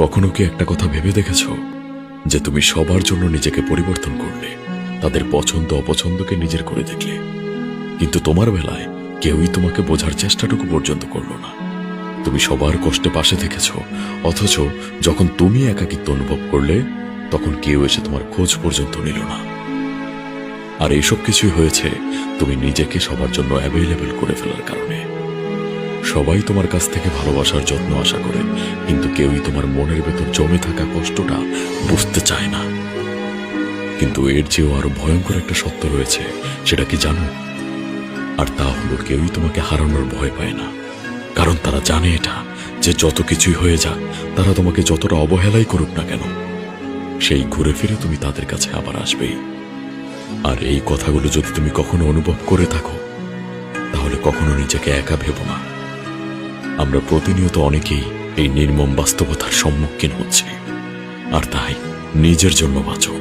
কখনো কি একটা কথা ভেবে দেখেছ যে তুমি সবার জন্য নিজেকে পরিবর্তন করলে, তাদের পছন্দ অপছন্দকে নিজের করে দেখলে, কিন্তু তোমার বেলায় কেউই তোমাকে বোঝার চেষ্টাটুকু পর্যন্ত করলো না। তুমি সবার কষ্টে পাশে থেকেছ, অথচ যখন তুমি একাকিত্ব অনুভব করলে তখন কেউ এসে তোমার খোঁজ পর্যন্ত নিল না। আর এইসব কিছুই হয়েছে তুমি নিজেকে সবার জন্য অ্যাভেলেবল করে ফেলার কারণে। সবাই তোমার কাছ থেকে ভালোবাসার যত্ন আশা করে, কিন্তু কেউই তোমার মনের ভেতর জমে থাকা কষ্টটা বুঝতে চায় না। কিন্তু এর চেয়েও আরো ভয়ঙ্কর একটা সত্য রয়েছে, সেটা কি জানো? আর তা হলো, কেউই তোমাকে হারানোর ভয় পায় না, কারণ তারা জানে এটা যে যত কিছুই হয়ে যাক, তারা তোমাকে যতটা অবহেলাই করুক না কেন, সেই ঘুরে ফিরে তুমি তাদের কাছে আবার আসবেই। আর এই কথাগুলো যদি তুমি কখনো অনুভব করে থাকো, তাহলে কখনো নিজেকে একা ভেবো না। আমরা প্রতিনিয়ত অনেকেই এই নির্মম বাস্তবতার সম্মুখীন হচ্ছি, আর তাই নিজের জন্য বাঁচো।